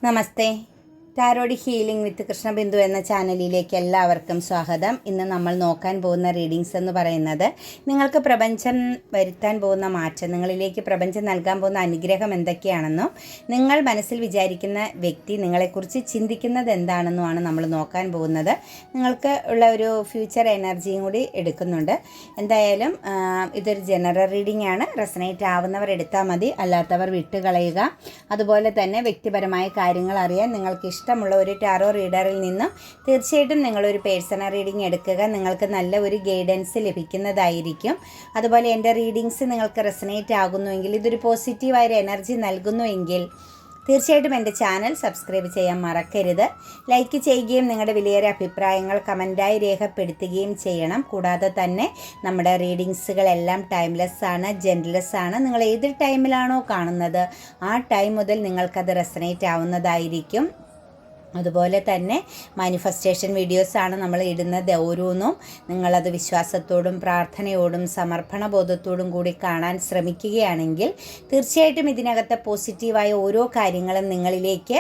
നമസ്തേ. ടാരോഡി healing വിത്ത് കൃഷ്ണബിന്ദു എന്ന ചാനലിലേക്ക് എല്ലാവർക്കും സ്വാഗതം. ഇന്ന് നമ്മൾ നോക്കാൻ പോകുന്ന റീഡിങ്സ് എന്ന് പറയുന്നത് നിങ്ങൾക്ക് പ്രപഞ്ചം വരുത്താൻ പോകുന്ന മാറ്റം, നിങ്ങളിലേക്ക് പ്രപഞ്ചം നൽകാൻ പോകുന്ന അനുഗ്രഹം എന്തൊക്കെയാണെന്നും നിങ്ങൾ മനസ്സിൽ വിചാരിക്കുന്ന വ്യക്തി നിങ്ങളെക്കുറിച്ച് ചിന്തിക്കുന്നത് എന്താണെന്നുമാണ് നമ്മൾ നോക്കാൻ പോകുന്നത്. നിങ്ങൾക്ക് ഉള്ള ഒരു ഫ്യൂച്ചർ എനർജിയും കൂടി എടുക്കുന്നുണ്ട്. എന്തായാലും ഇതൊരു ജനറൽ റീഡിംഗ് ആണ്. റെസനേറ്റ് ആവുന്നവർ എടുത്താൽ മതി, അല്ലാത്തവർ വിട്ടുകളയുക. അതുപോലെ തന്നെ വ്യക്തിപരമായ കാര്യങ്ങൾ അറിയാൻ നിങ്ങൾക്ക് ഇഷ്ടമുള്ള ഒരു ടാറോ റീഡറിൽ നിന്നും തീർച്ചയായിട്ടും നിങ്ങളൊരു പേഴ്സണൽ റീഡിംഗ് എടുക്കുക. നിങ്ങൾക്ക് നല്ല ഒരു ഗൈഡൻസ് ലഭിക്കുന്നതായിരിക്കും. അതുപോലെ എൻ്റെ റീഡിങ്സ് നിങ്ങൾക്ക് റെസനേറ്റ് ആകുന്നുവെങ്കിൽ, ഇതൊരു പോസിറ്റീവായൊരു എനർജി നൽകുന്നുവെങ്കിൽ തീർച്ചയായിട്ടും എൻ്റെ ചാനൽ സബ്സ്ക്രൈബ് ചെയ്യാൻ മറക്കരുത്. ലൈക്ക് ചെയ്യുകയും നിങ്ങളുടെ വിലയേറിയ അഭിപ്രായങ്ങൾ കമൻറ്റായി രേഖപ്പെടുത്തുകയും ചെയ്യണം. കൂടാതെ തന്നെ നമ്മുടെ റീഡിങ്സുകളെല്ലാം ടൈംലെസ് ആണ്, ജെൻറ്റ്ലെസ് ആണ്. നിങ്ങൾ ഏത് ടൈമിലാണോ കാണുന്നത് ആ ടൈം മുതൽ നിങ്ങൾക്കത് റെസനേറ്റ് ആവുന്നതായിരിക്കും. അതുപോലെ തന്നെ മാനിഫെസ്റ്റേഷൻ വീഡിയോസാണ് നമ്മൾ ഇടുന്നത്. ഓരോന്നും നിങ്ങളത് വിശ്വാസത്തോടും പ്രാർത്ഥനയോടും സമർപ്പണബോധത്തോടും കൂടി കാണാൻ ശ്രമിക്കുകയാണെങ്കിൽ തീർച്ചയായിട്ടും ഇതിനകത്തെ പോസിറ്റീവായ ഓരോ കാര്യങ്ങളും നിങ്ങളിലേക്ക്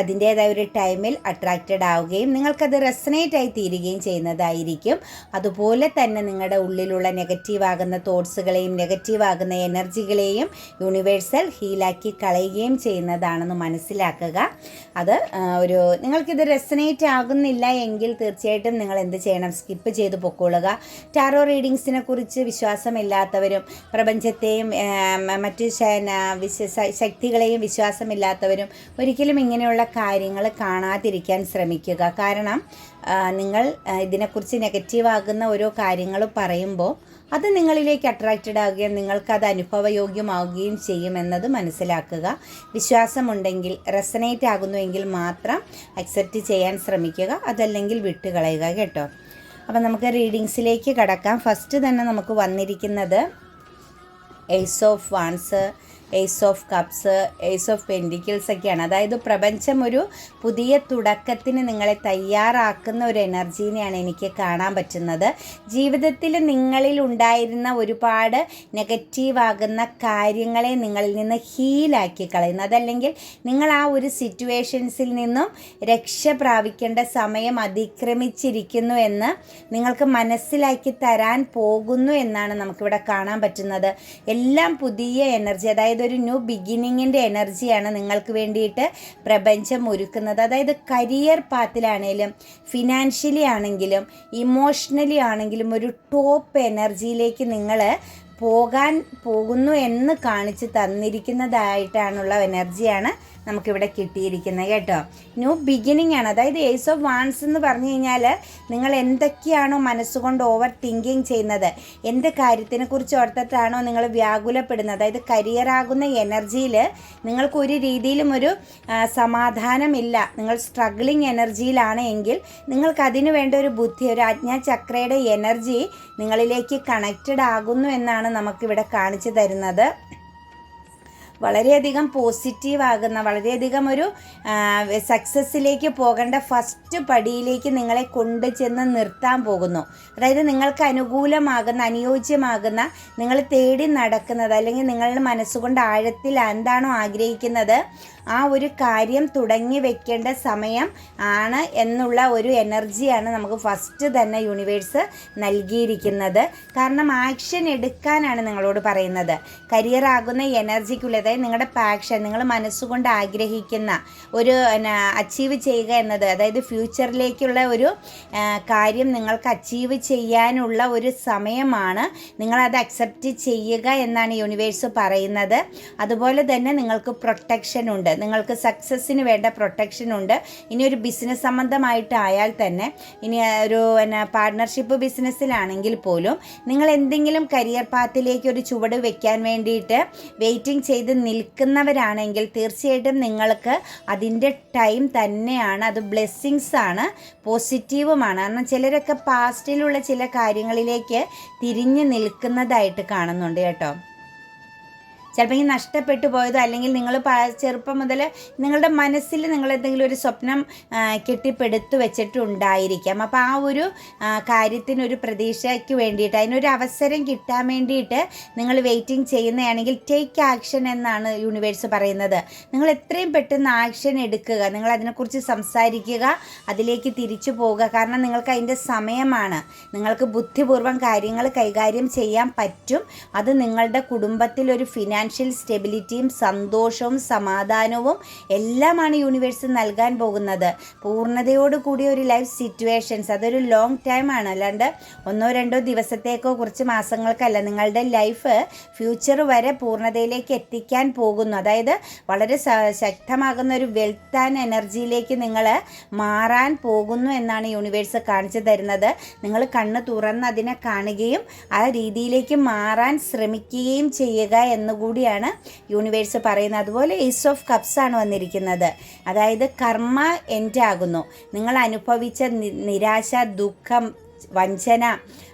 അതിൻ്റേതായ ഒരു ടൈമിൽ അട്രാക്റ്റഡ് ആവുകയും നിങ്ങൾക്കത് റെസനേറ്റ് ആയി തീരുകയും ചെയ്യുന്നതായിരിക്കും. അതുപോലെ തന്നെ നിങ്ങളുടെ ഉള്ളിലുള്ള നെഗറ്റീവാകുന്ന തോട്ട്സുകളെയും നെഗറ്റീവാകുന്ന എനർജികളെയും യൂണിവേഴ്സൽ ഹീലാക്കി കളയുകയും ചെയ്യുന്നതാണെന്ന് മനസ്സിലാക്കുക. അത് നിങ്ങൾക്കിത് റെസനേറ്റ് ആകുന്നില്ല എങ്കിൽ തീർച്ചയായിട്ടും നിങ്ങൾ എന്ത് ചെയ്യണം? സ്കിപ്പ് ചെയ്ത് പൊക്കോളുക. ടാറോ റീഡിങ്സിനെ കുറിച്ച് വിശ്വാസമില്ലാത്തവരും പ്രപഞ്ചത്തെയും മറ്റ് ശക്തികളെയും വിശ്വാസമില്ലാത്തവരും ഒരിക്കലും ഇങ്ങനെയുള്ള കാര്യങ്ങൾ കാണാതിരിക്കാൻ ശ്രമിക്കുക. കാരണം നിങ്ങൾ ഇതിനെക്കുറിച്ച് നെഗറ്റീവാകുന്ന ഓരോ കാര്യങ്ങൾ പറയുമ്പോൾ അത് നിങ്ങളിലേക്ക് അട്രാക്റ്റഡ് ആവുകയും നിങ്ങൾക്കത് അനുഭവയോഗ്യമാവുകയും ചെയ്യുമെന്നത് മനസ്സിലാക്കുക. വിശ്വാസമുണ്ടെങ്കിൽ, റെസനേറ്റ് ആകുന്നുവെങ്കിൽ മാത്രം അക്സെപ്റ്റ് ചെയ്യാൻ ശ്രമിക്കുക, അതല്ലെങ്കിൽ വിട്ടുകളയുക കേട്ടോ. അപ്പം നമുക്ക് റീഡിങ്സിലേക്ക് കടക്കാം. ഫസ്റ്റ് തന്നെ നമുക്ക് വന്നിരിക്കുന്നത് ace of wands, ace of cups, ace of pentacles ഒക്കെയാണ്. അതായത് പ്രപഞ്ചം ഒരു പുതിയ തുടക്കത്തിന് നിങ്ങളെ തയ്യാറാക്കുന്ന ഒരു എനർജീനെയാണ് എനിക്ക് കാണാൻ പറ്റുന്നത്. ജീവിതത്തിൽ നിങ്ങളിൽ ഉണ്ടായിരുന്ന ഒരുപാട് നെഗറ്റീവാകുന്ന കാര്യങ്ങളെ നിങ്ങളിൽ നിന്ന് ഹീലാക്കി കളയുന്നു. അതല്ലെങ്കിൽ നിങ്ങൾ ആ ഒരു സിറ്റുവേഷൻസിൽ നിന്നും രക്ഷ പ്രാപിക്കേണ്ട സമയം അതിക്രമിച്ചിരിക്കുന്നു എന്ന് നിങ്ങൾക്ക് മനസ്സിലാക്കി തരാൻ പോകുന്നു എന്നാണ് നമുക്കിവിടെ കാണാൻ പറ്റുന്നത്. എല്ലാം പുതിയ എനർജി, അതായത് ഒരു ന്യൂ ബിഗിനിങ്ങിൻ്റെ എനർജിയാണ് നിങ്ങൾക്ക് വേണ്ടിയിട്ട് പ്രപഞ്ചം ഒരുക്കുന്നത്. അതായത് കരിയർ പാത്തിലാണെങ്കിലും ഫിനാൻഷ്യലി ആണെങ്കിലും ഇമോഷണലി ആണെങ്കിലും ഒരു ടോപ്പ് എനർജിയിലേക്ക് നിങ്ങൾ പോകുന്നു എന്ന് കാണിച്ച് തന്നിരിക്കുന്നതായിട്ടാണുള്ള എനർജിയാണ് നമുക്കിവിടെ കിട്ടിയിരിക്കുന്നത് കേട്ടോ. ന്യൂ ബിഗിനിങ് ആണ്. അതായത് ഏസ് ഓഫ് വാൺസ് എന്ന് പറഞ്ഞു കഴിഞ്ഞാൽ നിങ്ങൾ എന്തൊക്കെയാണോ മനസ്സുകൊണ്ട് ഓവർ തിങ്കിങ് ചെയ്യുന്നത്, എന്ത് കാര്യത്തിനെ കുറിച്ച് ഓർത്തിട്ടാണോ നിങ്ങൾ വ്യാകുലപ്പെടുന്നത്, അതായത് കരിയറാകുന്ന എനർജിയിൽ നിങ്ങൾക്ക് ഒരു രീതിയിലും ഒരു സമാധാനമില്ല, നിങ്ങൾ സ്ട്രഗ്ലിങ് എനർജിയിലാണ് എങ്കിൽ നിങ്ങൾക്ക് അതിനു വേണ്ട ഒരു ബുദ്ധി, ഒരു ആജ്ഞാചക്രയുടെ എനർജി നിങ്ങളിലേക്ക് കണക്റ്റഡ് ആകുന്നു എന്നാണ് നമുക്കിവിടെ കാണിച്ചു തരുന്നത്. വളരെയധികം പോസിറ്റീവാകുന്ന, വളരെയധികം ഒരു സക്സസ്സിലേക്ക് പോകേണ്ട ഫസ്റ്റ് പടിയിലേക്ക് നിങ്ങളെ കൊണ്ടു ചെന്ന് നിർത്താൻ പോകുന്നു. അതായത് നിങ്ങൾക്ക് അനുകൂലമാകുന്ന, അനുയോജ്യമാകുന്ന, നിങ്ങൾ തേടി നടക്കുന്നത്, അല്ലെങ്കിൽ നിങ്ങളുടെ മനസ്സുകൊണ്ട് ആഴത്തിൽ എന്താണോ ആഗ്രഹിക്കുന്നത് ആ ഒരു കാര്യം തുടങ്ങി വെക്കേണ്ട സമയം ആണ് എന്നുള്ള ഒരു എനർജിയാണ് നമുക്ക് ഫസ്റ്റ് തന്നെ യൂണിവേഴ്സ് നൽകിയിരിക്കുന്നത്. കാരണം ആക്ഷൻ എടുക്കാനാണ് നിങ്ങളോട് പറയുന്നത്. കരിയർ ആകുന്ന എനർജിക്കുള്ള, അതായത് നിങ്ങളുടെ പാഷൻ, നിങ്ങൾ മനസ്സുകൊണ്ട് ആഗ്രഹിക്കുന്ന ഒരു അച്ചീവ് ചെയ്യുക എന്നത്, അതായത് ഫ്യൂച്ചറിലേക്കുള്ള ഒരു കാര്യം നിങ്ങൾക്ക് അച്ചീവ് ചെയ്യാനുള്ള ഒരു സമയമാണ്. നിങ്ങളത് അക്സെപ്റ്റ് ചെയ്യുക എന്നാണ് യൂണിവേഴ്സ് പറയുന്നത്. അതുപോലെ തന്നെ നിങ്ങൾക്ക് പ്രൊട്ടക്ഷൻ ഉണ്ട്, നിങ്ങൾക്ക് സക്സസ്സിന് വേണ്ട പ്രൊട്ടക്ഷൻ ഉണ്ട്. ഇനി ഒരു ബിസിനസ് സംബന്ധമായിട്ടായാൽ തന്നെ, ഇനി ഒരു പാർട്ട്ണർഷിപ്പ് ബിസിനസ്സിലാണെങ്കിൽ പോലും നിങ്ങൾ എന്തെങ്കിലും കരിയർ പാത്തിലേക്ക് ഒരു ചുവട് വെക്കാൻ വേണ്ടിയിട്ട് വെയിറ്റിംഗ് ചെയ്ത് നിൽക്കുന്നവരാണെങ്കിൽ തീർച്ചയായിട്ടും നിങ്ങൾക്ക് അതിൻ്റെ ടൈം തന്നെയാണ്. അത് ബ്ലെസ്സിങ്സ് ആണ്, പോസിറ്റീവുമാണ്. കാരണം ചിലരൊക്കെ പാസ്റ്റിലുള്ള ചില കാര്യങ്ങളിലേക്ക് തിരിഞ്ഞു നിൽക്കുന്നതായിട്ട് കാണുന്നുണ്ട് കേട്ടോ. ചിലപ്പോൾ ഈ നഷ്ടപ്പെട്ടു പോയതോ അല്ലെങ്കിൽ നിങ്ങൾ ചെറുപ്പം മുതൽ നിങ്ങളുടെ മനസ്സിൽ നിങ്ങൾ എന്തെങ്കിലും ഒരു സ്വപ്നം കെട്ടിപ്പടുത്തു വെച്ചിട്ടുണ്ടായിരിക്കാം. അപ്പോൾ ആ ഒരു കാര്യത്തിനൊരു പ്രതീക്ഷയ്ക്ക് വേണ്ടിയിട്ട് അതിനൊരു അവസരം കിട്ടാൻ വേണ്ടിയിട്ട് നിങ്ങൾ വെയിറ്റിംഗ് ചെയ്യുന്നതാണെങ്കിൽ ടേക്ക് ആക്ഷൻ എന്നാണ് യൂണിവേഴ്സ് പറയുന്നത്. നിങ്ങൾ എത്രയും പെട്ടെന്ന് ആക്ഷൻ എടുക്കുക, നിങ്ങൾ അതിനെക്കുറിച്ച് സംസാരിക്കുക, അതിലേക്ക് തിരിച്ചു പോവുക. കാരണം നിങ്ങൾക്ക് അതിൻ്റെ സമയമാണ്. നിങ്ങൾക്ക് ബുദ്ധിപൂർവ്വം കാര്യങ്ങൾ കൈകാര്യം ചെയ്യാൻ പറ്റും. അത് നിങ്ങളുടെ കുടുംബത്തിലൊരു ഫിനാൻഷ്യൽ സ്റ്റെബിലിറ്റിയും സന്തോഷവും സമാധാനവും എല്ലാമാണ് യൂണിവേഴ്സ് നൽകാൻ പോകുന്നത്. പൂർണ്ണതയോട് കൂടിയ ഒരു ലൈഫ് സിറ്റുവേഷൻസ്, അതൊരു ലോങ് ടൈം ആണ്, അല്ലാണ്ട് 1-2 ദിവസത്തേക്കോ കുറച്ച് മാസങ്ങൾക്കല്ല. നിങ്ങളുടെ ലൈഫ് ഫ്യൂച്ചർ വരെ പൂർണ്ണതയിലേക്ക് എത്തിക്കാൻ പോകുന്നു. അതായത് വളരെ ശക്തമാകുന്ന ഒരു വെൽത്ത് ആൻഡ് എനർജിയിലേക്ക് നിങ്ങൾ മാറാൻ പോകുന്നു എന്നാണ് യൂണിവേഴ്സ് കാണിച്ചു തരുന്നത്. നിങ്ങൾ കണ്ണ് തുറന്ന് അതിനെ കാണുകയും ആ രീതിയിലേക്ക് മാറാൻ ശ്രമിക്കുകയും ചെയ്യുക എന്നുകൂടിയാണ് യൂണിവേഴ്സ് പറയുന്നത്. അതുപോലെ ഏസ് ഓഫ് കപ്സ് ആണ് വന്നിരിക്കുന്നത്. അതായത് കർമ്മ എൻഡ് ആകുന്നു. നിങ്ങൾ അനുഭവിച്ച നിരാശ, ദുഃഖം, വഞ്ചന,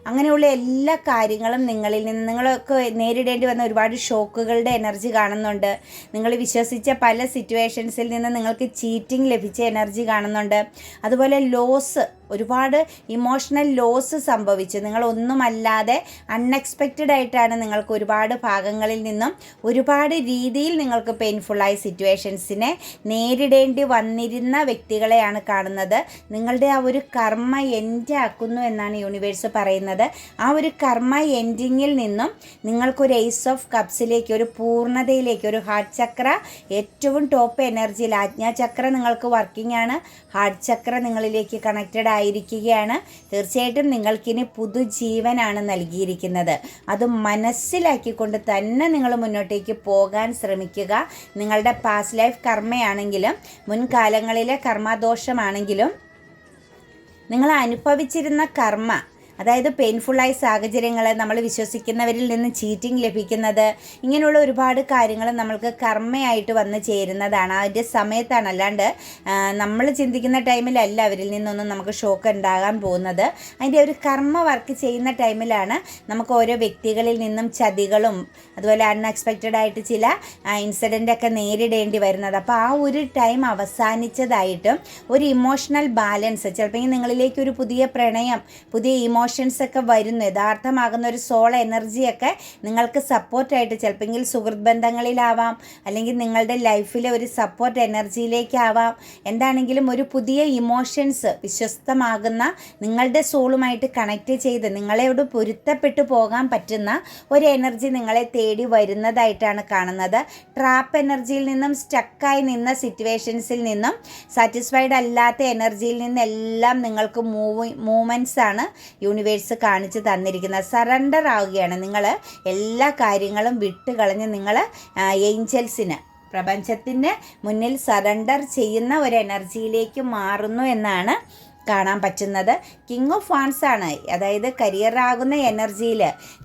അങ്ങനെയുള്ള എല്ലാ കാര്യങ്ങളും നിങ്ങളിൽ നിന്ന് നിങ്ങൾക്ക് നേരിടേണ്ടി വന്ന ഒരുപാട് ഷോക്കുകളുടെ എനർജി കാണുന്നുണ്ട്. നിങ്ങൾ വിശ്വസിച്ച പല സിറ്റുവേഷൻസിൽ നിന്ന് നിങ്ങൾക്ക് ചീറ്റിംഗ് ലഭിച്ച എനർജി കാണുന്നുണ്ട്. അതുപോലെ ലോസ്, ഒരുപാട് ഇമോഷണൽ ലോസ് സംഭവിച്ചു. നിങ്ങളൊന്നുമല്ലാതെ അൺഎക്സ്പെക്റ്റഡ് ആയിട്ടാണ് നിങ്ങൾക്ക് ഒരുപാട് ഭാഗങ്ങളിൽ നിന്നും ഒരുപാട് രീതിയിൽ നിങ്ങൾക്ക് പെയിൻഫുള്ളായ സിറ്റുവേഷൻസിനെ നേരിടേണ്ടി വന്നിരുന്ന വ്യക്തികളെയാണ് കാണുന്നത്. നിങ്ങളുടെ ആ ഒരു കർമ്മ എൻഡ് ആക്കുന്നു എന്നാണ് യൂണിവേഴ്സ് പറയുന്നത്. ആ ഒരു കർമ്മ എൻഡിങ്ങിൽ നിന്നും നിങ്ങൾക്കൊരു ഏസ് ഓഫ് കപ്സിലേക്ക്, ഒരു പൂർണ്ണതയിലേക്ക്, ഒരു ഹാർട്ട് ചക്ര ഏറ്റവും ടോപ്പ് എനർജിയിൽ, ആജ്ഞാചക്ര നിങ്ങൾക്ക് വർക്കിംഗ് ആണ്, ഹാർട്ട് ചക്ര നിങ്ങളിലേക്ക് കണക്റ്റഡ് ആയിരിക്കുകയാണ്. തീർച്ചയായിട്ടും നിങ്ങൾക്കിനി പുതുജീവനാണ് നൽകിയിരിക്കുന്നത്. അത് മനസ്സിലാക്കിക്കൊണ്ട് തന്നെ നിങ്ങൾ മുന്നോട്ടേക്ക് പോകാൻ ശ്രമിക്കുക. നിങ്ങളുടെ പാസ്റ്റ് ലൈഫ് കർമ്മയാണെങ്കിലും മുൻകാലങ്ങളിലെ കർമ്മദോഷമാണെങ്കിലും നിങ്ങൾ അനുഭവിച്ചിരുന്ന കർമ്മ, അതായത് പെയിൻഫുള്ളായ സാഹചര്യങ്ങൾ, നമ്മൾ വിശ്വസിക്കുന്നവരിൽ നിന്ന് ചീറ്റിംഗ് ലഭിക്കുന്നത്, ഇങ്ങനെയുള്ള ഒരുപാട് കാര്യങ്ങൾ നമ്മൾക്ക് കർമ്മയായിട്ട് വന്ന് ചേരുന്നതാണ്. അതിൻ്റെ സമയത്താണ്, അല്ലാണ്ട് നമ്മൾ ചിന്തിക്കുന്ന ടൈമിലല്ല അവരിൽ നിന്നൊന്നും നമുക്ക് ഷോക്ക് ഉണ്ടാകാൻ പോകുന്നത്. അതിൻ്റെ ഒരു കർമ്മ വർക്ക് ചെയ്യുന്ന ടൈമിലാണ് നമുക്ക് ഓരോ വ്യക്തികളിൽ നിന്നും ചതികളും അതുപോലെ അൺഎക്സ്പെക്റ്റഡ് ആയിട്ട് ചില ഇൻസിഡൻ്റൊക്കെ നേരിടേണ്ടി വരുന്നത്. അപ്പോൾ ആ ഒരു ടൈം അവസാനിച്ചതായിട്ടും ഒരു ഇമോഷണൽ ബാലൻസ്, ചിലപ്പോൾ നിങ്ങളിലേക്ക് ഒരു പുതിയ പ്രണയം, പുതിയ ഇമോഷൻസൊക്കെ വരുന്നു. യഥാർത്ഥമാകുന്ന ഒരു സോൾ എനർജിയൊക്കെ നിങ്ങൾക്ക് സപ്പോർട്ടായിട്ട്, ചിലപ്പോൾ സുഹൃത്ത് ബന്ധങ്ങളിലാവാം, അല്ലെങ്കിൽ നിങ്ങളുടെ ലൈഫിലെ ഒരു സപ്പോർട്ട് എനർജിയിലേക്കാവാം. എന്താണെങ്കിലും ഒരു പുതിയ ഇമോഷൻസ്, വിശ്വസ്തമാകുന്ന നിങ്ങളുടെ സോളുമായിട്ട് കണക്റ്റ് ചെയ്ത് നിങ്ങളോട് പൊരുത്തപ്പെട്ടു പോകാൻ പറ്റുന്ന ഒരു എനർജി നിങ്ങളെ തേടി വരുന്നതായിട്ടാണ് കാണുന്നത്. ട്രാപ്പ് എനർജിയിൽ നിന്നും, സ്റ്റക്കായി നിന്ന സിറ്റുവേഷൻസിൽ നിന്നും, സാറ്റിസ്ഫൈഡ് അല്ലാത്ത എനർജിയിൽ നിന്നെല്ലാം നിങ്ങൾക്ക് മൂവ്മെൻറ്റ്സ് ആണ് യൂണിവേഴ്സ് കാണിച്ച് തന്നിരിക്കുന്നത്. സറണ്ടർ ആവുകയാണ്. നിങ്ങൾ എല്ലാ കാര്യങ്ങളും വിട്ടുകളഞ്ഞ് നിങ്ങൾ ഏഞ്ചൽസിന്, പ്രപഞ്ചത്തിന് മുന്നിൽ സറണ്ടർ ചെയ്യുന്ന ഒരു എനർജിയിലേക്ക് മാറുന്നു എന്നാണ് കാണാൻ പറ്റുന്നത്. കിങ് ഓഫ് വാൻസ് ആണ്. അതായത് കരിയറാകുന്ന എനർജിയിൽ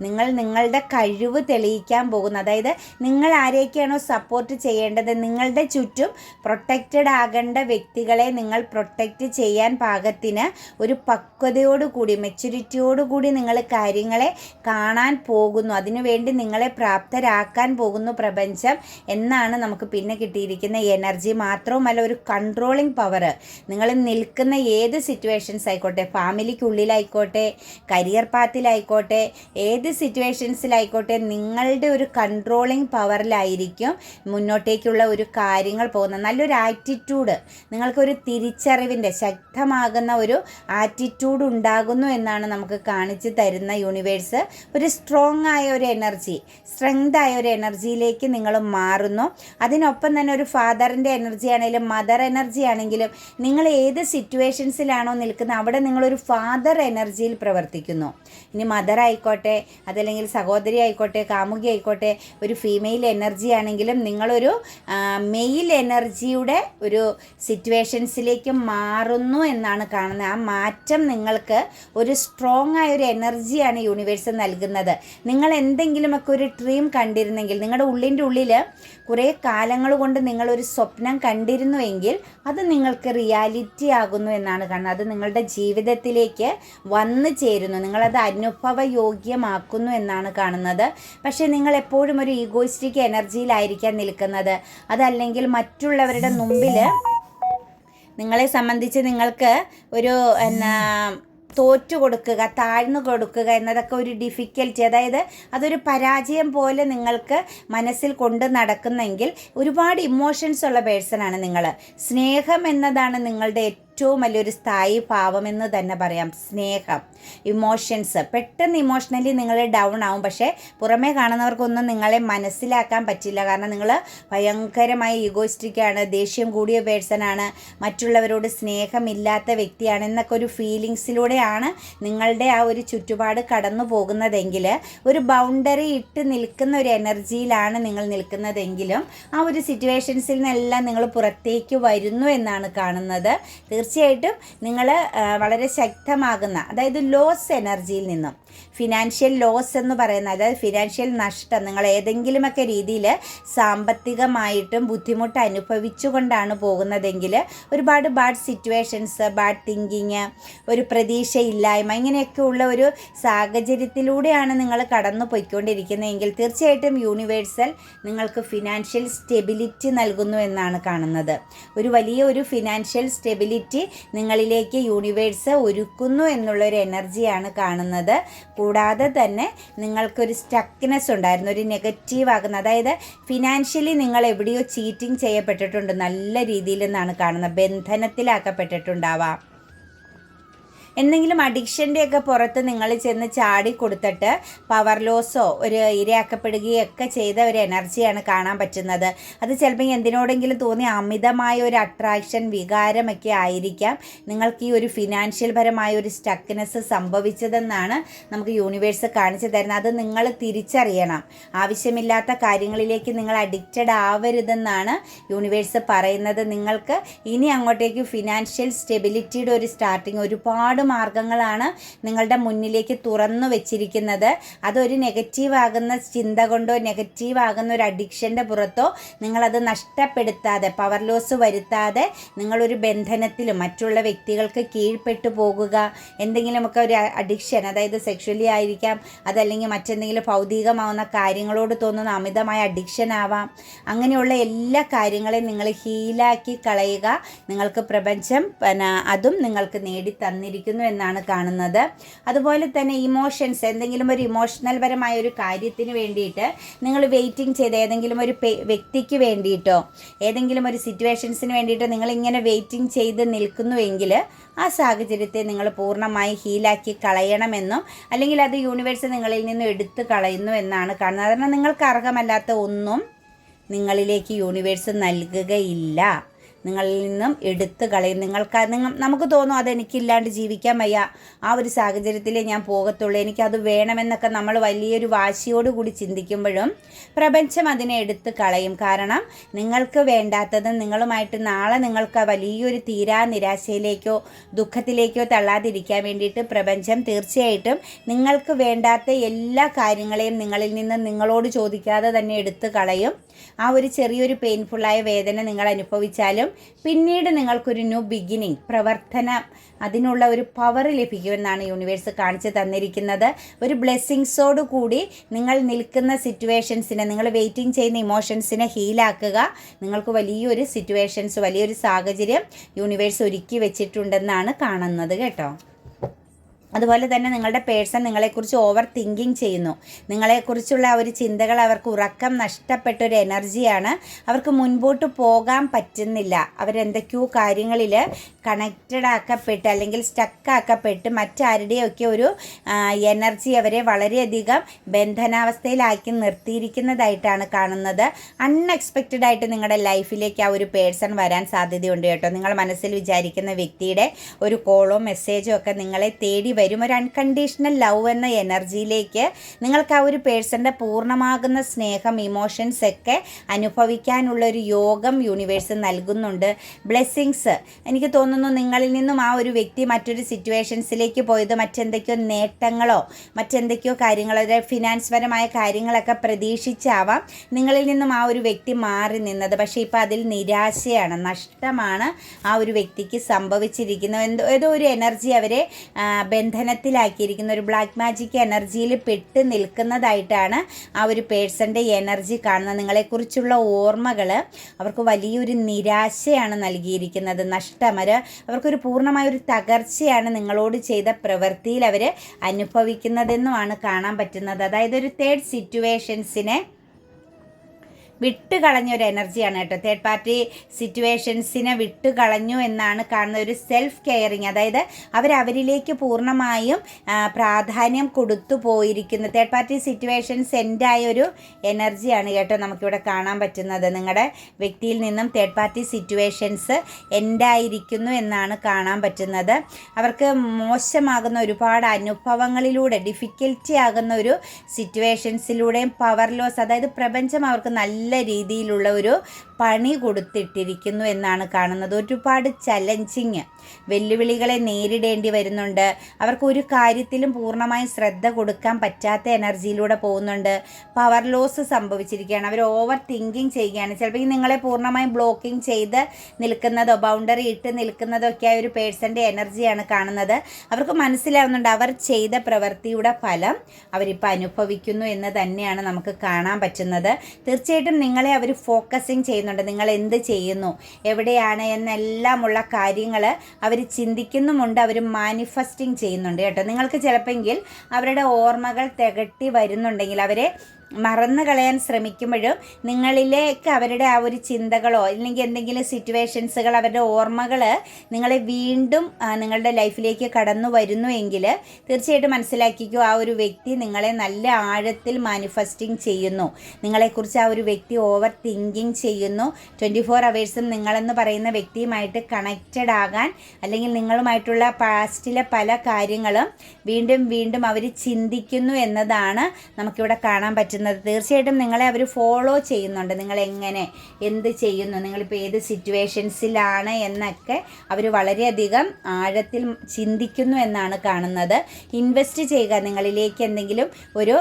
നിങ്ങൾ നിങ്ങളുടെ കഴിവ് തെളിയിക്കാൻ പോകുന്നു. അതായത് നിങ്ങൾ ആരെയൊക്കെയാണോ സപ്പോർട്ട് ചെയ്യേണ്ടത്, നിങ്ങളുടെ ചുറ്റും പ്രൊട്ടക്റ്റഡ് ആകേണ്ട വ്യക്തികളെ നിങ്ങൾ പ്രൊട്ടക്റ്റ് ചെയ്യാൻ പാകത്തിന് ഒരു പക്വതയോടുകൂടി, മെച്യൂരിറ്റിയോടുകൂടി നിങ്ങൾ കാര്യങ്ങളെ കാണാൻ പോകുന്നു. അതിനുവേണ്ടി നിങ്ങളെ പ്രാപ്തരാക്കാൻ പോകുന്നു പ്രപഞ്ചം എന്നാണ് നമുക്ക് പിന്നെ കിട്ടിയിരിക്കുന്ന എനർജി. മാത്രവുമല്ല ഒരു കൺട്രോളിങ് പവർ. നിങ്ങൾ നിൽക്കുന്ന ഏത് സിറ്റുവേഷൻസ് ആയിക്കോട്ടെ, ഫാമിലിക്കുള്ളിലായിക്കോട്ടെ, കരിയർ പാത്തിലായിക്കോട്ടെ, ഏത് സിറ്റുവേഷൻസിലായിക്കോട്ടെ, നിങ്ങളുടെ ഒരു കൺട്രോളിങ് പവറിലായിരിക്കും മുന്നോട്ടേക്കുള്ള ഒരു കാര്യങ്ങൾ പോകുന്നത്. നല്ലൊരു ആറ്റിറ്റ്യൂഡ്, നിങ്ങൾക്കൊരു തിരിച്ചറിവിൻ്റെ ശക്തമാകുന്ന ഒരു ആറ്റിറ്റ്യൂഡ് ഉണ്ടാകുന്നു എന്നാണ് നമുക്ക് കാണിച്ചു തരുന്ന യൂണിവേഴ്സ്. ഒരു സ്ട്രോങ് ആയ ഒരു എനർജി, സ്ട്രെങ്ത് ആയ ഒരു എനർജിയിലേക്ക് നിങ്ങൾ മാറുന്നു. അതിനൊപ്പം തന്നെ ഒരു ഫാദറിൻ്റെ എനർജി ആണെങ്കിലും മദർ എനർജി ആണെങ്കിലും, നിങ്ങൾ ഏത് സിറ്റുവേഷൻസിലാണ് നിൽക്കുന്നത് അവിടെ നിങ്ങളൊരു ഫാദർ എനർജിയിൽ പ്രവർത്തിക്കുന്നു. ഇനി മദർ ആയിക്കോട്ടെ, അതല്ലെങ്കിൽ സഹോദരി ആയിക്കോട്ടെ, കാമുകി ആയിക്കോട്ടെ, ഒരു ഫീമെയിൽ എനർജി ആണെങ്കിലും നിങ്ങളൊരു മെയിൽ എനർജിയുടെ ഒരു സിറ്റുവേഷൻസിലേക്ക് മാറുന്നു എന്നാണ് കാണുന്നത്. ആ മാറ്റം നിങ്ങൾക്ക് ഒരു സ്ട്രോങ് ആയ ഒരു എനർജിയാണ് യൂണിവേഴ്സ് നൽകുന്നത്. നിങ്ങൾ എന്തെങ്കിലുമൊക്കെ ഒരു ഡ്രീം കണ്ടിരുന്നെങ്കിൽ, നിങ്ങളുടെ ഉള്ളിൻ്റെ ഉള്ളിൽ കുറേ കാലങ്ങൾ കൊണ്ട് നിങ്ങളൊരു സ്വപ്നം കണ്ടിരുന്നുവെങ്കിൽ അത് നിങ്ങൾക്ക് റിയാലിറ്റി ആകുന്നു എന്നാണ് കാണുന്നത്. കാണുന്നത്. അത് നിങ്ങളുടെ ജീവിതത്തിലേക്ക് വന്നു ചേരുന്നു, നിങ്ങളത് അനുഭവയോഗ്യമാക്കുന്നു എന്നാണ് കാണുന്നത്. പക്ഷേ നിങ്ങൾ എപ്പോഴും ഒരു ഈഗോയിസ്റ്റിക് എനർജിയിലായിരിക്കാൻ നിൽക്കുന്നത്. അതല്ലെങ്കിൽ മറ്റുള്ളവരുടെ മുമ്പിൽ നിങ്ങളെ സംബന്ധിച്ച് നിങ്ങൾക്ക് ഒരു തോറ്റു കൊടുക്കുക, താഴ്ന്നു കൊടുക്കുക എന്നതൊക്കെ ഒരു ഡിഫിക്കൽറ്റി, അതായത് അതൊരു പരാജയം പോലെ നിങ്ങൾക്ക് മനസ്സിൽ കൊണ്ട് നടക്കുന്നെങ്കിൽ ഒരുപാട് ഇമോഷൻസ് ഉള്ള പേഴ്സണാണ് നിങ്ങൾ. സ്നേഹം എന്നതാണ് നിങ്ങളുടെ ഏറ്റവും വലിയൊരു സ്ഥായി ഭാവമെന്ന് തന്നെ പറയാം. സ്നേഹം, ഇമോഷൻസ്, പെട്ടെന്ന് ഇമോഷണലി നിങ്ങൾ ഡൗൺ ആവും. പക്ഷേ പുറമേ കാണുന്നവർക്കൊന്നും നിങ്ങളെ മനസ്സിലാക്കാൻ പറ്റില്ല. കാരണം നിങ്ങൾ ഭയങ്കരമായി ഈഗോയിസ്റ്റിക്കാണ്, ദേഷ്യം കൂടിയ പേഴ്സണാണ്, മറ്റുള്ളവരോട് സ്നേഹമില്ലാത്ത വ്യക്തിയാണ് എന്നൊക്കെ ഒരു ഫീലിങ്സിലൂടെയാണ് നിങ്ങളുടെ ആ ഒരു ചുറ്റുപാട് കടന്നു പോകുന്നതെങ്കിൽ, ഒരു ബൗണ്ടറി ഇട്ട് നിൽക്കുന്ന ഒരു എനർജിയിലാണ് നിങ്ങൾ നിൽക്കുന്നതെങ്കിലും ആ ഒരു സിറ്റുവേഷൻസിൽ നിന്നെല്ലാം നിങ്ങൾ പുറത്തേക്ക് വരുന്നു എന്നാണ് കാണുന്നത്. തീർച്ചയായിട്ടും നിങ്ങൾ വളരെ ശക്തമാകുന്ന, അതായത് ലോസ് എനർജിയിൽ നിന്നും, ഫിനാൻഷ്യൽ ലോസ് എന്ന് പറയുന്ന, അതായത് ഫിനാൻഷ്യൽ നഷ്ടം, നിങ്ങൾ ഏതെങ്കിലുമൊക്കെ രീതിയിൽ സാമ്പത്തികമായിട്ടും ബുദ്ധിമുട്ട് അനുഭവിച്ചുകൊണ്ടാണ് പോകുന്നതെങ്കിൽ ഒരുപാട് ബാഡ് സിറ്റുവേഷൻസ്, ബാഡ് തിങ്കിങ്, ഒരു പ്രതീക്ഷയില്ലായ്മ, ഇങ്ങനെയൊക്കെ ഉള്ള ഒരു സാഹചര്യത്തിലൂടെയാണ് നിങ്ങൾ കടന്നു പോയിക്കൊണ്ടിരിക്കുന്നതെങ്കിൽ തീർച്ചയായിട്ടും യൂണിവേഴ്സൽ നിങ്ങൾക്ക് ഫിനാൻഷ്യൽ സ്റ്റെബിലിറ്റി നൽകുന്നു എന്നാണ് കാണുന്നത്. ഒരു വലിയ ഒരു ഫിനാൻഷ്യൽ സ്റ്റെബിലിറ്റി നിങ്ങളിലേക്ക് യൂണിവേഴ്സ് ഒരുക്കുന്നു എന്നുള്ളൊരു എനർജിയാണ് കാണുന്നത്. കൂടാതെ തന്നെ നിങ്ങൾക്കൊരു സ്റ്റക്നെസ് ഉണ്ടായിരുന്നു, ഒരു നെഗറ്റീവ് ആകുന്ന, അതായത് ഫിനാൻഷ്യലി നിങ്ങൾ എവിടെയോ ചീറ്റിംഗ് ചെയ്യപ്പെട്ടിട്ടുണ്ട് നല്ല രീതിയിൽ എന്നാണ് കാണുന്നത്. ബന്ധനത്തിലാക്കപ്പെട്ടിട്ടുണ്ടാവാം. എന്തെങ്കിലും അഡിക്ഷൻ്റെയൊക്കെ പുറത്ത് നിങ്ങൾ ചെന്ന് ചാടി കൊടുത്തിട്ട് പവർ ലോസോ ഒരു ഇരയാക്കപ്പെടുകയൊക്കെ ചെയ്ത ഒരു എനർജിയാണ് കാണാൻ പറ്റുന്നത്. അത് ചിലപ്പോൾ എന്തിനോടെങ്കിലും തോന്നിയ അമിതമായ ഒരു അട്രാക്ഷൻ, വികാരമൊക്കെ ആയിരിക്കാം നിങ്ങൾക്ക് ഈ ഒരു ഫിനാൻഷ്യൽ പരമായ ഒരു സ്റ്റക്നെസ് സംഭവിച്ചതെന്നാണ് നമുക്ക് യൂണിവേഴ്സ് കാണിച്ചു തരുന്നത്. അത് നിങ്ങൾ തിരിച്ചറിയണം. ആവശ്യമില്ലാത്ത കാര്യങ്ങളിലേക്ക് നിങ്ങൾ അഡിക്റ്റഡ് ആവരുതെന്നാണ് യൂണിവേഴ്സ് പറയുന്നത്. നിങ്ങൾക്ക് ഇനി അങ്ങോട്ടേക്ക് ഫിനാൻഷ്യൽ സ്റ്റെബിലിറ്റിയുടെ ഒരു സ്റ്റാർട്ടിങ്, ഒരുപാട് മാർഗങ്ങളാണ് നിങ്ങളുടെ മുന്നിലേക്ക് തുറന്നു വെച്ചിരിക്കുന്നത്. അതൊരു നെഗറ്റീവ് ആകുന്ന ചിന്ത കൊണ്ടോ നെഗറ്റീവ് ആകുന്ന ഒരു അഡിക്ഷൻ്റെ പുറത്തോ നിങ്ങളത് നഷ്ടപ്പെടുത്താതെ, പവർ ലോസ് വരുത്താതെ നിങ്ങളൊരു ബന്ധനത്തിലും മറ്റുള്ള വ്യക്തികൾക്ക് കീഴ്പ്പെട്ടു പോകുക, എന്തെങ്കിലുമൊക്കെ ഒരു അഡിക്ഷൻ, അതായത് സെക്ഷലി ആയിരിക്കാം, അതല്ലെങ്കിൽ മറ്റെന്തെങ്കിലും ഭൗതികമാവുന്ന കാര്യങ്ങളോട് തോന്നുന്ന അമിതമായ അഡിക്ഷൻ ആവാം. അങ്ങനെയുള്ള എല്ലാ കാര്യങ്ങളെയും നിങ്ങൾ ഹീലാക്കി കളയുക. നിങ്ങൾക്ക് പ്രപഞ്ചം അതും നിങ്ങൾക്ക് നേടി തന്നിരിക്കുന്നു എന്നാണ് കാണുന്നത്. അതുപോലെ തന്നെ ഇമോഷൻസ്, എന്തെങ്കിലും ഒരു ഇമോഷണൽ പരമായ ഒരു കാര്യത്തിന് വേണ്ടിയിട്ട് നിങ്ങൾ വെയിറ്റിംഗ് ചെയ്ത്, ഏതെങ്കിലും ഒരു വ്യക്തിക്ക് വേണ്ടിയിട്ടോ ഏതെങ്കിലും ഒരു സിറ്റുവേഷൻസിന് വേണ്ടിയിട്ടോ നിങ്ങളിങ്ങനെ വെയിറ്റിംഗ് ചെയ്ത് നിൽക്കുന്നുവെങ്കിൽ ആ സാഹചര്യത്തെ നിങ്ങൾ പൂർണ്ണമായി ഹീലാക്കി കളയണമെന്നും, അല്ലെങ്കിൽ അത് യൂണിവേഴ്സ് നിങ്ങളിൽ നിന്നും എടുത്തു കളയുന്നു എന്നാണ് കാണുന്നത്. കാരണം നിങ്ങൾക്ക് അർഹമല്ലാത്ത ഒന്നും നിങ്ങളിലേക്ക് യൂണിവേഴ്സ് നൽകുകയില്ല. നിങ്ങളിൽ നിന്നും എടുത്തു കളയും. നമുക്ക് തോന്നും അതെനിക്കില്ലാണ്ട് ജീവിക്കാൻ വയ്യ, ആ ഒരു സാഹചര്യത്തിലേ ഞാൻ പോകത്തുള്ളൂ, എനിക്കത് വേണമെന്നൊക്കെ നമ്മൾ വലിയൊരു വാശിയോടുകൂടി ചിന്തിക്കുമ്പോഴും പ്രപഞ്ചം അതിനെ എടുത്തു കളയും. കാരണം നിങ്ങൾക്ക് വേണ്ടാത്തതും നിങ്ങളുമായിട്ട് നാളെ നിങ്ങൾക്ക് വലിയൊരു തീരാ നിരാശയിലേക്കോ ദുഃഖത്തിലേക്കോ തള്ളാതിരിക്കാൻ വേണ്ടിയിട്ട് പ്രപഞ്ചം തീർച്ചയായിട്ടും നിങ്ങൾക്ക് വേണ്ടാത്ത എല്ലാ കാര്യങ്ങളെയും നിങ്ങളിൽ നിന്ന് നിങ്ങളോട് ചോദിക്കാതെ തന്നെ എടുത്തു കളയും. ആ ഒരു ചെറിയൊരു പെയിൻഫുള്ളായ വേദന നിങ്ങൾ അനുഭവിച്ചാലും പിന്നീട് നിങ്ങൾക്കൊരു ന്യൂ ബിഗിനിങ്, പ്രവർത്തനം, അതിനുള്ള ഒരു പവർ ലഭിക്കുമെന്നാണ് യൂണിവേഴ്സ് കാണിച്ചു തന്നിരിക്കുന്നത്. ഒരു ബ്ലെസ്സിങ്സോട് കൂടി നിങ്ങൾ നിൽക്കുന്ന സിറ്റുവേഷൻസിനെ, നിങ്ങൾ വെയിറ്റിംഗ് ചെയ്യുന്ന ഇമോഷൻസിനെ ഹീലാക്കുക. നിങ്ങൾക്ക് വലിയൊരു സിറ്റുവേഷൻസ്, വലിയൊരു സാഹചര്യം യൂണിവേഴ്സ് ഒരുക്കി വെച്ചിട്ടുണ്ടെന്നാണ് കാണുന്നത് കേട്ടോ. അതുപോലെ തന്നെ നിങ്ങളുടെ പേഴ്സൺ നിങ്ങളെക്കുറിച്ച് ഓവർ തിങ്കിങ് ചെയ്യുന്നു. നിങ്ങളെക്കുറിച്ചുള്ള ആ ഒരു ചിന്തകൾ അവർക്ക് ഉറക്കം നഷ്ടപ്പെട്ടൊരു എനർജിയാണ്. അവർക്ക് മുൻപോട്ട് പോകാൻ പറ്റുന്നില്ല. അവരെന്തൊക്കെയോ കാര്യങ്ങളിൽ കണക്റ്റഡ് ആക്കപ്പെട്ട് അല്ലെങ്കിൽ സ്റ്റക്കാക്കപ്പെട്ട് മറ്റാരുടെയൊക്കെ ഒരു എനർജി അവരെ വളരെയധികം ബന്ധനാവസ്ഥയിലാക്കി നിർത്തിയിരിക്കുന്നതായിട്ടാണ് കാണുന്നത്. അൺഎക്സ്പെക്റ്റഡ് ആയിട്ട് നിങ്ങളുടെ ലൈഫിലേക്ക് ആ ഒരു പേഴ്സൺ വരാൻ സാധ്യതയുണ്ട് കേട്ടോ. നിങ്ങൾ മനസ്സിൽ വിചാരിക്കുന്ന വ്യക്തിയുടെ ഒരു കോളോ മെസ്സേജോ ഒക്കെ നിങ്ങളെ തേടി വരും. ഒരു അൺകണ്ടീഷണൽ ലവ് എന്ന എനർജിയിലേക്ക് നിങ്ങൾക്ക് ആ ഒരു പേഴ്സൻ്റെ പൂർണ്ണമാകുന്ന സ്നേഹം, ഇമോഷൻസ് ഒക്കെ അനുഭവിക്കാനുള്ളൊരു യോഗം യൂണിവേഴ്സ് നൽകുന്നുണ്ട്. ബ്ലെസ്സിങ്സ്, എനിക്ക് തോന്നുന്നു നിങ്ങളിൽ നിന്നും ആ ഒരു വ്യക്തി മറ്റൊരു സിറ്റുവേഷൻസിലേക്ക് പോയത് മറ്റെന്തൊക്കെയോ നേട്ടങ്ങളോ മറ്റെന്തൊക്കെയോ കാര്യങ്ങളോ, അതായത് ഫിനാൻസ് പരമായ കാര്യങ്ങളൊക്കെ പ്രതീക്ഷിച്ചാവാം നിങ്ങളിൽ നിന്നും ആ ഒരു വ്യക്തി മാറി നിന്നത്. പക്ഷേ ഇപ്പോൾ അതിൽ നിരാശയാണ്, നഷ്ടമാണ് ആ ഒരു വ്യക്തിക്ക് സംഭവിച്ചിരിക്കുന്നത്. ഏതോ ഒരു എനർജി അവരെ ബന്ധനത്തിലാക്കിയിരിക്കുന്ന ഒരു ബ്ലാക്ക് മാജിക് എനർജിയിൽ പെട്ട് നിൽക്കുന്നതായിട്ടാണ് ആ ഒരു പേഴ്സൻ്റെ എനർജി കാണുന്നത്. നിങ്ങളെക്കുറിച്ചുള്ള ഓർമ്മകൾ അവർക്ക് വലിയൊരു നിരാശയാണ് നൽകിയിരിക്കുന്നത്, അവർക്കൊരു പൂർണ്ണമായൊരു തകർച്ചയാണ് നിങ്ങളോട് ചെയ്ത പ്രവൃത്തിയിൽ അവർ അനുഭവിക്കുന്നതെന്നുമാണ് കാണാൻ പറ്റുന്നത്. അതായത് ഒരു തേർഡ് സിറ്റുവേഷൻസിനെ വിട്ടുകളഞ്ഞ ഒരു എനർജിയാണ് കേട്ടോ. തേർഡ് പാർട്ടി സിറ്റുവേഷൻസിനെ വിട്ടുകളഞ്ഞു എന്നാണ് കാണുന്നത്. ഒരു സെൽഫ് കെയറിങ്, അതായത് അവരിലേക്ക് പൂർണ്ണമായും പ്രാധാന്യം കൊടുത്തു പോയിരിക്കുന്നു. തേർഡ് പാർട്ടി സിറ്റുവേഷൻസ് എൻഡായ ഒരു എനർജിയാണ് കേട്ടോ നമുക്കിവിടെ കാണാൻ പറ്റുന്നത്. നിങ്ങളുടെ വ്യക്തിയിൽ നിന്നും തേർഡ് പാർട്ടി സിറ്റുവേഷൻസ് എൻഡായിരിക്കുന്നു എന്നാണ് കാണാൻ പറ്റുന്നത്. അവർക്ക് മോശമാകുന്ന ഒരുപാട് അനുഭവങ്ങളിലൂടെ, ഡിഫിക്കൽറ്റി ആകുന്ന ഒരു സിറ്റുവേഷൻസിലൂടെയും പവർ ലോസ്, അതായത് പ്രപഞ്ചം അവർക്ക് നല്ല രീതിയിലുള്ള ഒരു പണി കൊടുത്തിട്ടിരിക്കുന്നു എന്നാണ് കാണുന്നത്. ഒരുപാട് ചലഞ്ചിങ് വെല്ലുവിളികളെ നേരിടേണ്ടി വരുന്നുണ്ട്. അവർക്ക് ഒരു കാര്യത്തിലും പൂർണ്ണമായും ശ്രദ്ധ കൊടുക്കാൻ പറ്റാത്ത എനർജിയിലൂടെ പോകുന്നുണ്ട്. പവർ ലോസ് സംഭവിച്ചിരിക്കുകയാണ്. അവർ ഓവർ തിങ്കിങ് ചെയ്യുകയാണ്. ചിലപ്പോൾ നിങ്ങളെ പൂർണ്ണമായും ബ്ലോക്കിംഗ് ചെയ്ത് നിൽക്കുന്നതോ ബൗണ്ടറി ഇട്ട് നിൽക്കുന്നതോ ഒക്കെ ആയ ഒരു പേഴ്സൻ്റെ എനർജിയാണ് കാണുന്നത്. അവർക്ക് മനസ്സിലാവുന്നുണ്ട് അവർ ചെയ്ത പ്രവൃത്തിയുടെ ഫലം അവരിപ്പോൾ അനുഭവിക്കുന്നു എന്ന് തന്നെയാണ് നമുക്ക് കാണാൻ പറ്റുന്നത്. തീർച്ചയായിട്ടും നിങ്ങളെ അവർ ഫോക്കസിങ് ചെയ്യുന്നുണ്ട്. നിങ്ങൾ എന്ത് ചെയ്യുന്നു, എവിടെയാണ് എന്നെല്ലാമുള്ള കാര്യങ്ങൾ അവർ ചിന്തിക്കുന്നുമുണ്ട്, അവർ മാനിഫെസ്റ്റിംഗ് ചെയ്യുന്നുണ്ട് കേട്ടോ. നിങ്ങൾക്ക് ചിലപ്പോൾ അവരുടെ ഓർമ്മകൾ തികട്ടി വരുന്നുണ്ടെങ്കിൽ, അവരെ മറന്നു കളയാൻ ശ്രമിക്കുമ്പോഴും നിങ്ങളിലേക്ക് അവരുടെ ആ ഒരു ചിന്തകളോ അല്ലെങ്കിൽ എന്തെങ്കിലും സിറ്റുവേഷൻസുകൾ, അവരുടെ ഓർമ്മകൾ നിങ്ങളെ വീണ്ടും നിങ്ങളുടെ ലൈഫിലേക്ക് കടന്നു വരുന്നുവെങ്കിൽ തീർച്ചയായിട്ടും മനസ്സിലാക്കിക്കോ, ആ ഒരു വ്യക്തി നിങ്ങളെ നല്ല ആഴത്തിൽ മാനിഫെസ്റ്റിംഗ് ചെയ്യുന്നു. നിങ്ങളെക്കുറിച്ച് ആ ഒരു വ്യക്തി ഓവർ തിങ്കിങ് ചെയ്യുന്നു. 24 അവേഴ്സും നിങ്ങളെന്ന് പറയുന്ന വ്യക്തിയുമായിട്ട് കണക്റ്റഡ് ആകാൻ, അല്ലെങ്കിൽ നിങ്ങളുമായിട്ടുള്ള പാസ്റ്റിലെ പല കാര്യങ്ങളും വീണ്ടും വീണ്ടും അവർ ചിന്തിക്കുന്നു എന്നതാണ് നമുക്കിവിടെ കാണാൻ പറ്റുന്നത്. തീർച്ചയായിട്ടും നിങ്ങളെ അവർ ഫോളോ ചെയ്യുന്നുണ്ട്. നിങ്ങൾ എങ്ങനെ, എന്ത് ചെയ്യുന്നു, നിങ്ങളിപ്പോൾ ഏത് സിറ്റുവേഷൻസിലാണ് എന്നൊക്കെ അവർ വളരെയധികം ആഴത്തിൽ ചിന്തിക്കുന്നു എന്നാണ് കാണുന്നത്. ഇൻവെസ്റ്റ് ചെയ്യുക, നിങ്ങളിലേക്ക് എന്തെങ്കിലും ഒരു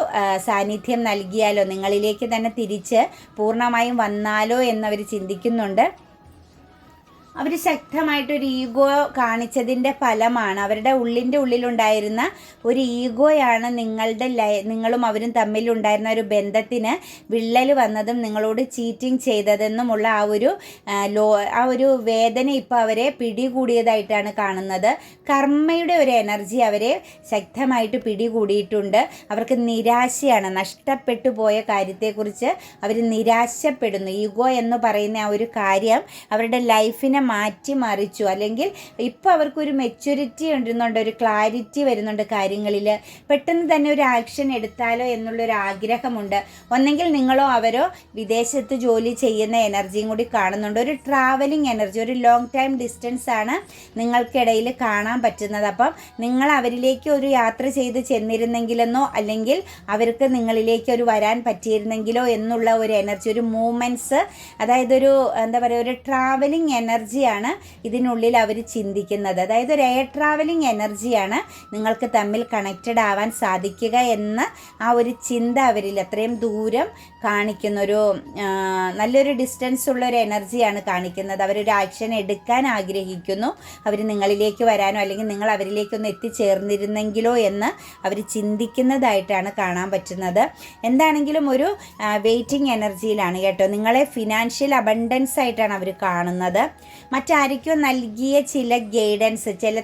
സാന്നിധ്യം നൽകിയാലോ, നിങ്ങളിലേക്ക് തന്നെ തിരിച്ച് പൂർണ്ണമായും വന്നാലോ എന്നവർ ചിന്തിക്കുന്നുണ്ട്. അവർ ശക്തമായിട്ടൊരു ഈഗോ കാണിച്ചതിൻ്റെ ഫലമാണ്, അവരുടെ ഉള്ളിലുണ്ടായിരുന്ന ഒരു ഈഗോയാണ് നിങ്ങളും അവരും തമ്മിലുണ്ടായിരുന്ന ഒരു ബന്ധത്തിന് വിള്ളൽ വന്നതും നിങ്ങളോട് ചീറ്റിംഗ് ചെയ്തതെന്നുമുള്ള ആ ഒരു വേദന ഇപ്പോൾ അവരെ പിടികൂടിയതായിട്ടാണ് കാണുന്നത്. കർമ്മയുടെ ഒരു എനർജി അവരെ ശക്തമായിട്ട് പിടികൂടിയിട്ടുണ്ട്. അവർക്ക് നിരാശയാണ്, നഷ്ടപ്പെട്ടു പോയ കാര്യത്തെക്കുറിച്ച് അവർ നിരാശപ്പെടുന്നു. ഈഗോ എന്ന് പറയുന്ന ആ ഒരു കാര്യം അവരുടെ ലൈഫിനെ മാറ്റിമറിച്ചു. അല്ലെങ്കിൽ ഇപ്പോൾ അവർക്കൊരു മെച്യൂരിറ്റി വരുന്നുണ്ട്, ഒരു ക്ലാരിറ്റി വരുന്നുണ്ട് കാര്യങ്ങളിൽ. പെട്ടെന്ന് തന്നെ ഒരു ആക്ഷൻ എടുത്താലോ എന്നുള്ളൊരു ആഗ്രഹമുണ്ട്. ഒന്നെങ്കിൽ നിങ്ങളോ അവരോ വിദേശത്ത് ജോലി ചെയ്യുന്ന എനർജിയും കൂടി കാണുന്നുണ്ട്. ഒരു ട്രാവലിംഗ് എനർജി, ഒരു ലോങ് ടൈം ഡിസ്റ്റൻസ് ആണ് നിങ്ങൾക്കിടയിൽ കാണാൻ പറ്റുന്നത്. അപ്പം നിങ്ങൾ അവരിലേക്ക് ഒരു യാത്ര ചെയ്ത് ചെന്നിരുന്നെങ്കിലെന്നോ അല്ലെങ്കിൽ അവർക്ക് നിങ്ങളിലേക്ക് ഒരു വരാൻ പറ്റിയിരുന്നെങ്കിലോ എന്നുള്ള ഒരു എനർജി, ഒരു മൂവ്മെൻറ്റ്സ്, അതായത് ഒരു ഒരു ട്രാവലിംഗ് എനർജിയാണ് ഇതിനുള്ളിൽ അവർ ചിന്തിക്കുന്നത്. അതായത് ഒരു എയർ ട്രാവലിംഗ് എനർജിയാണ് നിങ്ങൾക്ക് തമ്മിൽ കണക്റ്റഡ് ആവാൻ സാധിക്കുക എന്ന ആ ഒരു ചിന്ത അവരിൽ അത്രയും ദൂരം കാണിക്കുന്ന നല്ലൊരു ഡിസ്റ്റൻസ് ഉള്ള ഒരു എനർജിയാണ് കാണിക്കുന്നത്. അവരൊരു ആക്ഷൻ എടുക്കാൻ ആഗ്രഹിക്കുന്നു, അവർ നിങ്ങളിലേക്ക് വരാനോ അല്ലെങ്കിൽ നിങ്ങൾ അവരിലേക്കൊന്ന് എത്തിച്ചേർന്നിരുന്നെങ്കിലോ എന്ന് അവർ ചിന്തിക്കുന്നതായിട്ടാണ് കാണാൻ പറ്റുന്നത്. എന്താണെങ്കിലും ഒരു വെയിറ്റിംഗ് എനർജിയിലാണ് കേട്ടോ. നിങ്ങളെ ഫിനാൻഷ്യൽ അബണ്ടൻസ് ആയിട്ടാണ് അവർ കാണുന്നത്. മറ്റാർക്കോ നൽകിയ ചില ഗൈഡൻസ്, ചില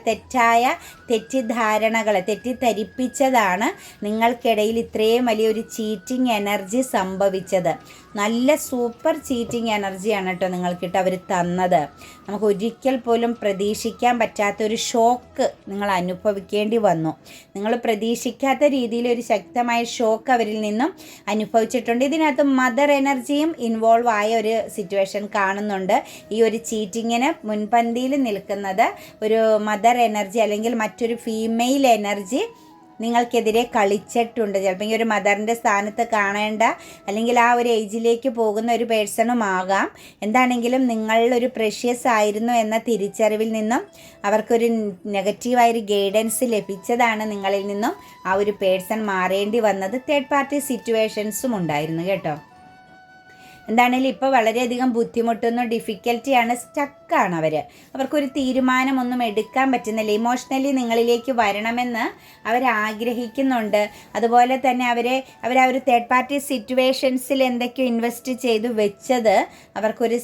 തെറ്റിദ്ധാരണകൾ തെറ്റിദ്ധരിപ്പിച്ചതാണ് നിങ്ങൾക്കിടയിൽ ഇത്രയും വലിയൊരു ചീറ്റിംഗ് എനർജി സംഭവിച്ചത്. നല്ല സൂപ്പർ ചീറ്റിംഗ് എനർജിയാണ് കേട്ടോ നിങ്ങൾക്കിട്ട് അവർ തന്നത്. നമുക്ക് ഒരിക്കൽ പോലും പ്രതീക്ഷിക്കാൻ പറ്റാത്തൊരു ഷോക്ക് നിങ്ങൾ അനുഭവിക്കേണ്ടി വന്നു. നിങ്ങൾ പ്രതീക്ഷിക്കാത്ത രീതിയിൽ ഒരു ശക്തമായ ഷോക്ക് അവരിൽ നിന്നും അനുഭവിച്ചിട്ടുണ്ട്. ഇതിനകത്ത് മദർ എനർജിയും ഇൻവോൾവ് ആയ ഒരു സിറ്റുവേഷൻ കാണുന്നുണ്ട്. ഈ ഒരു ചീറ്റിങ്ങിന് മുൻപന്തിയിൽ നിൽക്കുന്നത് ഒരു മദർ എനർജി അല്ലെങ്കിൽ മറ്റൊരു ഫീമെയിൽ എനർജി നിങ്ങൾക്കെതിരെ കളിച്ചിട്ടുണ്ട്. ചിലപ്പോൾ ഈ ഒരു മദറിൻ്റെ സ്ഥാനത്ത് കാണേണ്ട അല്ലെങ്കിൽ ആ ഒരു ഏജിലേക്ക് പോകുന്ന ഒരു പേഴ്സണും ആകാം. എന്താണെങ്കിലും നിങ്ങളൊരു പ്രഷ്യസ് ആയിരുന്നു എന്ന തിരിച്ചറിവിൽ നിന്നും അവർക്കൊരു നെഗറ്റീവായൊരു ഗൈഡൻസ് ലഭിച്ചതാണ് നിങ്ങളിൽ നിന്നും ആ ഒരു പേഴ്സൺ മാറേണ്ടി വന്നത്. തേർഡ് പാർട്ടി സിറ്റുവേഷൻസും ഉണ്ടായിരുന്നു കേട്ടോ. എന്താണെങ്കിലും ഇപ്പോൾ വളരെയധികം ബുദ്ധിമുട്ടുന്നു, ഡിഫിക്കൽറ്റിയാണ്, സ്റ്റക്കാണ് അവർക്കൊരു തീരുമാനമൊന്നും എടുക്കാൻ പറ്റുന്നില്ല. ഇമോഷണലി നിങ്ങളിലേക്ക് വരണമെന്ന് അവരാഗ്രഹിക്കുന്നുണ്ട്. അതുപോലെ തന്നെ അവർ ആ ഒരു തേർഡ് പാർട്ടി സിറ്റുവേഷൻസിൽ എന്തൊക്കെയോ ഇൻവെസ്റ്റ് ചെയ്തു വെച്ചത് അവർക്കൊരു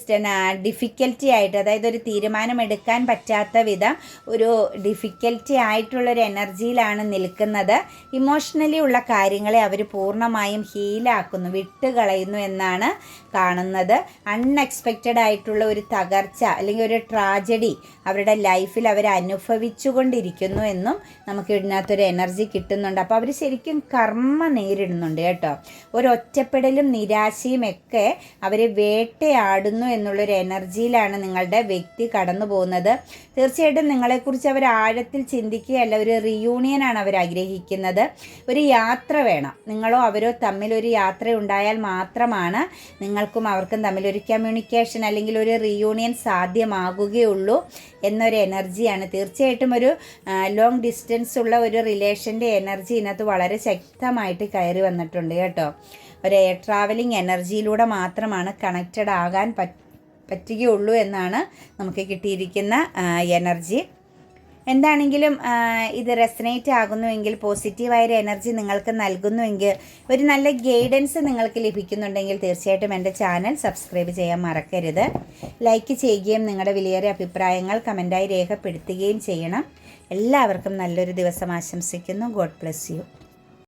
ഡിഫിക്കൽറ്റി ആയിട്ട്, അതായത് ഒരു തീരുമാനം എടുക്കാൻ പറ്റാത്ത വിധം ഒരു ഡിഫിക്കൽറ്റി ആയിട്ടുള്ളൊരു എനർജിയിലാണ് നിൽക്കുന്നത്. ഇമോഷണലി ഉള്ള കാര്യങ്ങളെ അവർ പൂർണ്ണമായും ഹീലാക്കുന്നു, വിട്ടുകളയുന്നു എന്നാണ് കാണുന്നത്. അൺഎക്സ്പെക്റ്റഡ് ആയിട്ടുള്ള ഒരു തകർച്ച അല്ലെങ്കിൽ ഒരു ട്രാജഡി അവരുടെ ലൈഫിൽ അവർ അനുഭവിച്ചു കൊണ്ടിരിക്കുന്നു എന്നും നമുക്ക് ഇതിനകത്തൊരു എനർജി കിട്ടുന്നുണ്ട്. അപ്പോൾ അവർ ശരിക്കും കർമ്മ നേരിടുന്നുണ്ട് കേട്ടോ. ഒരു ഒറ്റപ്പെടലും നിരാശയും ഒക്കെ അവരെ വേട്ടയാടുന്നു എന്നുള്ളൊരു എനർജിയിലാണ് നിങ്ങളുടെ വ്യക്തി കടന്നു പോകുന്നത്. തീർച്ചയായിട്ടും നിങ്ങളെക്കുറിച്ച് അവർ ആഴത്തിൽ ചിന്തിക്കുകയല്ല, ഒരു റിയൂണിയനാണ് അവർ ആഗ്രഹിക്കുന്നത്. ഒരു യാത്ര വേണം, നിങ്ങളോ അവരോ തമ്മിലൊരു യാത്ര ഉണ്ടായാൽ മാത്രമാണ് നിങ്ങൾക്കും അവർക്കും തമ്മിലൊരു കമ്മ്യൂണിക്കേഷൻ അല്ലെങ്കിൽ ഒരു റിയൂണിയൻ സാധ്യമാകുകയുള്ളൂ എന്നൊരു എനർജിയാണ്. തീർച്ചയായിട്ടും ഒരു ലോങ് ഡിസ്റ്റൻസ് ഉള്ള ഒരു റിലേഷൻ്റെ എനർജി ഇതിനകത്ത് വളരെ ശക്തമായിട്ട് കയറി വന്നിട്ടുണ്ട് കേട്ടോ. ഒരു എയർ ട്രാവലിംഗ് എനർജിയിലൂടെ മാത്രമാണ് കണക്റ്റഡ് ആകാൻ പറ്റുകയുള്ളൂ എന്നാണ് നമുക്ക് കിട്ടിയിരിക്കുന്ന എനർജി. എന്താണെങ്കിലും ഇത് റെസനേറ്റ് ആകുന്നുവെങ്കിൽ, പോസിറ്റീവായൊരു എനർജി നിങ്ങൾക്ക് നൽകുന്നുവെങ്കിൽ, ഒരു നല്ല ഗൈഡൻസ് നിങ്ങൾക്ക് ലഭിക്കുന്നുണ്ടെങ്കിൽ തീർച്ചയായിട്ടും എൻ്റെ ചാനൽ സബ്സ്ക്രൈബ് ചെയ്യാൻ മറക്കരുത്. ലൈക്ക് ചെയ്യുകയും നിങ്ങളുടെ വിലയേറിയ അഭിപ്രായങ്ങൾ കമൻറ്റായി രേഖപ്പെടുത്തുകയും ചെയ്യണം. എല്ലാവർക്കും നല്ലൊരു ദിവസം ആശംസിക്കുന്നു. God bless you.